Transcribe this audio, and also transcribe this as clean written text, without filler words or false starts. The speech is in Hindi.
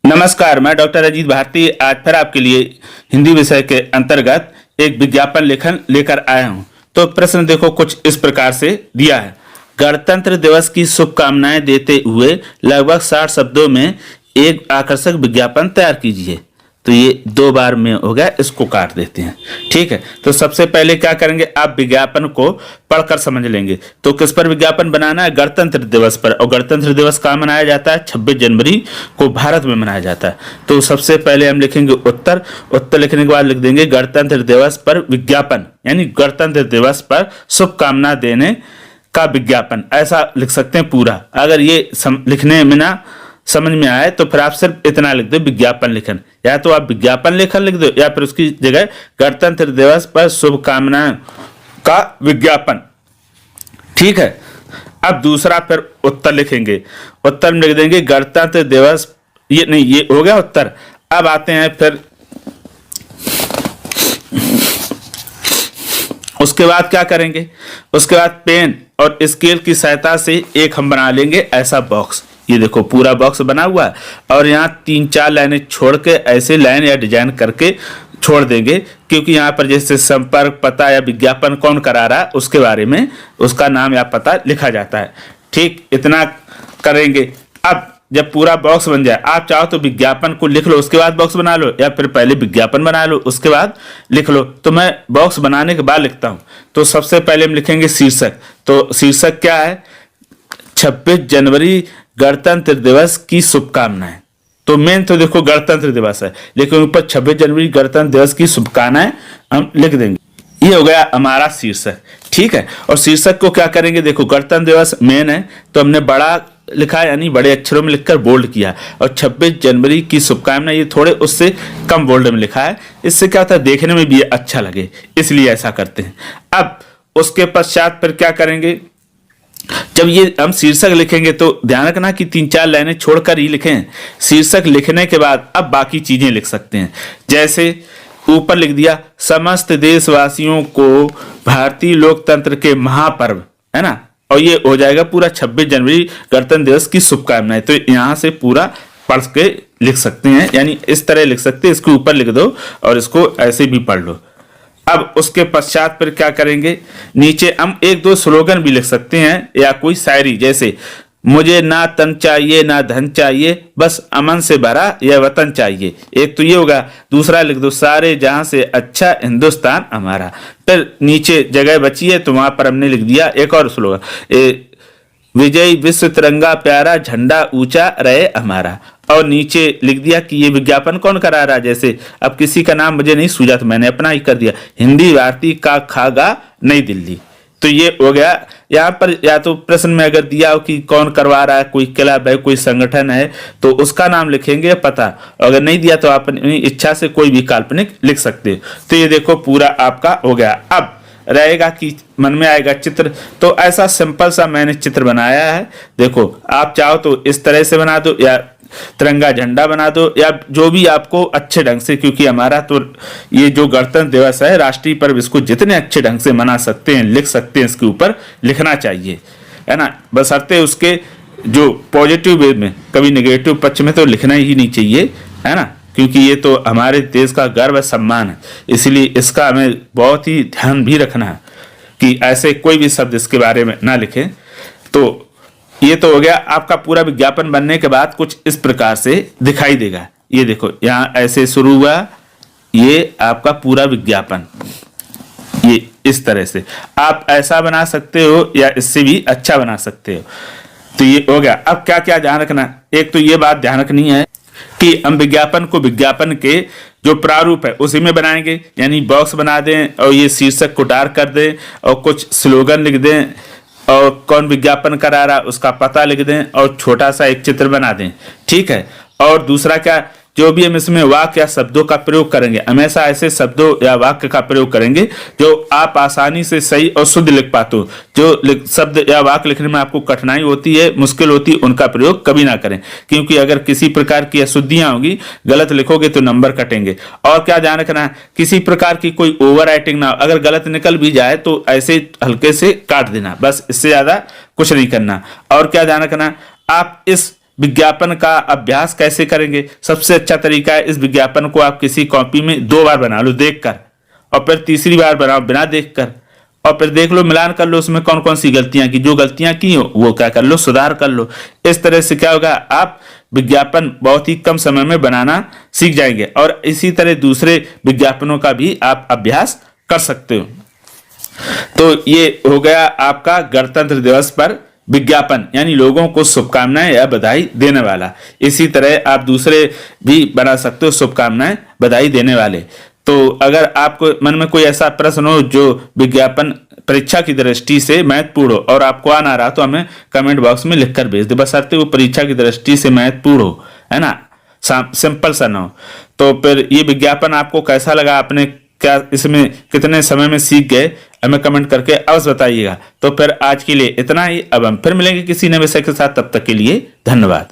नमस्कार, मैं डॉक्टर अजीत भारती आज फिर आपके लिए हिंदी विषय के अंतर्गत एक विज्ञापन लेखन लेकर आया हूं। तो प्रश्न देखो कुछ इस प्रकार से दिया है। गणतंत्र दिवस की शुभकामनाएं देते हुए लगभग 60 शब्दों में एक आकर्षक विज्ञापन तैयार कीजिए। तो ये 2 बार में हो गया, इसको काट देते हैं। ठीक है, तो सबसे पहले क्या करेंगे, आप विज्ञापन को पढ़कर समझ लेंगे। तो किस पर विज्ञापन बनाना है? गणतंत्र दिवस पर। और गणतंत्र दिवस कहाँ मनाया जाता है? 26 जनवरी को भारत में मनाया जाता है। तो सबसे पहले हम लिखेंगे उत्तर लिखने के बाद लिख देंगे गणतंत्र दिवस पर विज्ञापन, यानी गणतंत्र दिवस पर शुभकामना देने का विज्ञापन, ऐसा लिख सकते हैं पूरा। अगर ये लिखने में ना समझ में आए तो फिर आप सिर्फ इतना लिख दो विज्ञापन लेखन, या तो आप विज्ञापन लेखन लिख दो या फिर उसकी जगह गणतंत्र दिवस पर शुभकामनाएं का विज्ञापन। ठीक है, अब दूसरा फिर उत्तर लिखेंगे। उत्तर में लिख देंगे गणतंत्र दिवस, ये नहीं, ये हो गया उत्तर। अब आते हैं फिर उसके बाद क्या करेंगे, उसके बाद पेन और स्केल की सहायता से एक हम बना लेंगे ऐसा बॉक्स। ये देखो पूरा बॉक्स बना हुआ है और यहाँ 3-4 लाइनें छोड़ के ऐसे लाइन या डिजाइन करके छोड़ देंगे, क्योंकि यहाँ पर जैसे संपर्क पता या विज्ञापन कौन करा रहा है उसके बारे में उसका नाम या पता लिखा जाता है। ठीक, इतना करेंगे। अब जब पूरा बॉक्स बन जाए, आप चाहो तो विज्ञापन को लिख लो उसके बाद बॉक्स बना लो, या फिर पहले विज्ञापन बना लो उसके बाद लिख लो। तो मैं बॉक्स बनाने के बाद लिखता हूँ। तो सबसे पहले हम लिखेंगे शीर्षक। तो शीर्षक क्या है? 26 जनवरी गणतंत्र दिवस की शुभकामनाएं। तो मेन तो देखो गणतंत्र दिवस है, लेकिन ऊपर 26 जनवरी गणतंत्र दिवस की शुभकामनाएं हम लिख देंगे। ये हो गया हमारा शीर्षक। ठीक है, और शीर्षक को क्या करेंगे, देखो गणतंत्र दिवस मेन है तो हमने बड़ा लिखा, यानी बड़े अक्षरों में लिखकर बोल्ड किया, और 26 जनवरी की शुभकामनाएं ये थोड़े उससे कम बोल्ड में लिखा है। इससे क्या होता है, देखने में भी अच्छा लगे, इसलिए ऐसा करते हैं। अब उसके पश्चात फिर क्या करेंगे, जब ये हम शीर्षक लिखेंगे तो ध्यान रखना कि 3-4 लाइनें छोड़कर ही लिखें। शीर्षक लिखने के बाद अब बाकी चीजें लिख सकते हैं। जैसे ऊपर लिख दिया समस्त देशवासियों को भारतीय लोकतंत्र के महापर्व, है ना, और ये हो जाएगा पूरा 26 जनवरी गणतंत्र दिवस की शुभकामनाएं। तो यहां से पूरा पढ़ के लिख सकते हैं, यानी इस तरह लिख सकते हैं। इसके ऊपर लिख दो और इसको ऐसे भी पढ़ लो। अब उसके पश्चात फिर क्या करेंगे, नीचे हम 1-2 स्लोगन भी लिख सकते हैं या कोई शायरी, जैसे मुझे ना तन चाहिए ना धन चाहिए, बस अमन से भरा यह वतन चाहिए। एक तो ये होगा। दूसरा लिख दो सारे जहां से अच्छा हिंदुस्तान हमारा। फिर नीचे जगह बची है तो वहां पर हमने लिख दिया एक और स्लोगन, विजय विश्व तिरंगा प्यारा झंडा ऊंचा रहे हमारा। और नीचे लिख दिया कि ये विज्ञापन कौन करा रहा है। जैसे अब किसी का नाम मुझे नहीं सूझा तो मैंने अपना ही कर दिया, हिंदी भारती का खागा नई दिल्ली। तो ये हो गया। यहाँ पर या तो प्रश्न में अगर दिया हो कि कौन करवा रहा है, कोई क्लब है, कोई संगठन है, तो उसका नाम लिखेंगे पता। अगर नहीं दिया तो आप अपनी इच्छा से कोई भी काल्पनिक लिख सकते हो। तो ये देखो पूरा आपका हो गया। अब रहेगा कि मन में आएगा चित्र। तो ऐसा सिंपल सा मैंने चित्र बनाया है। देखो आप चाहो तो इस तरह से बना दो, या तिरंगा झंडा बना दो, या जो भी आपको अच्छे ढंग से, क्योंकि हमारा तो ये जो गणतंत्र दिवस है राष्ट्रीय पर्व, इसको जितने अच्छे ढंग से मना सकते हैं लिख सकते हैं, इसके ऊपर लिखना चाहिए, है ना। बशर्ते उसके जो पॉजिटिव वे में, कभी नेगेटिव पक्ष में तो लिखना ही नहीं चाहिए, है ना, क्योंकि ये तो हमारे देश का गर्व है, सम्मान है। इसलिए इसका हमें बहुत ही ध्यान भी रखना है कि ऐसे कोई भी शब्द इसके बारे में ना लिखें। तो ये तो हो गया। आपका पूरा विज्ञापन बनने के बाद कुछ इस प्रकार से दिखाई देगा। ये देखो यहाँ ऐसे शुरू हुआ, ये आपका पूरा विज्ञापन ये इस तरह से आप ऐसा बना सकते हो या इससे भी अच्छा बना सकते हो। तो ये हो गया। अब क्या क्या ध्यान रखना, एक तो ये बात ध्यान रखनी है कि हम विज्ञापन को विज्ञापन के जो प्रारूप है उसी में बनाएंगे, यानी बॉक्स बना दें और ये शीर्षक को डार्क कर दें और कुछ स्लोगन लिख दें और कौन विज्ञापन करा रहा उसका पता लिख दें और छोटा सा एक चित्र बना दें। ठीक है, और दूसरा क्या, जो भी हम इसमें वाक्य या शब्दों का प्रयोग करेंगे, हमेशा ऐसे शब्दों या वाक्य का प्रयोग करेंगे जो आप आसानी से सही और शुद्ध लिख पाते हो। जो शब्द या वाक्य लिखने में आपको कठिनाई होती है, मुश्किल होती है, उनका प्रयोग कभी ना करें, क्योंकि अगर किसी प्रकार की अशुद्धियां होगी, गलत लिखोगे तो नंबर कटेंगे। और क्या ध्यान रखना है, किसी प्रकार की कोई ओवर राइटिंग ना, अगर गलत निकल भी जाए तो ऐसे हल्के से काट देना, बस, इससे ज्यादा कुछ नहीं करना। और क्या ध्यान रखना, आप इस विज्ञापन का अभ्यास कैसे करेंगे? सबसे अच्छा तरीका है, इस विज्ञापन को आप किसी कॉपी में 2 बार बना लो देखकर, और फिर तीसरी बार बनाओ बिना देखकर, और फिर देख लो, मिलान कर लो उसमें कौन कौन सी गलतियां की, जो गलतियां की हो वो क्या कर लो, सुधार कर लो। इस तरह से क्या होगा, आप विज्ञापन बहुत ही कम समय में बनाना सीख जाएंगे, और इसी तरह दूसरे विज्ञापनों का भी आप अभ्यास कर सकते हो। तो ये हो गया आपका गणतंत्र दिवस पर विज्ञापन, यानी लोगों को शुभकामनाएं या बधाई देने वाला। इसी तरह आप दूसरे भी बना सकते हो शुभकामनाएं बधाई देने वाले। तो अगर आपको मन में कोई ऐसा प्रश्न हो जो विज्ञापन परीक्षा की दृष्टि से महत्वपूर्ण हो और आपको आ ना रहा, तो हमें कमेंट बॉक्स में लिखकर भेज दे, बशर्ते वो परीक्षा की दृष्टि से महत्वपूर्ण हो, है ना, सिंपल सा ना हो। तो फिर ये विज्ञापन आपको कैसा लगा, आपने क्या इसमें कितने समय में सीख गए, हमें कमेंट करके अवश्य बताइएगा। तो फिर आज के लिए इतना ही, अब हम फिर मिलेंगे किसी नए विषय के साथ, तब तक के लिए धन्यवाद।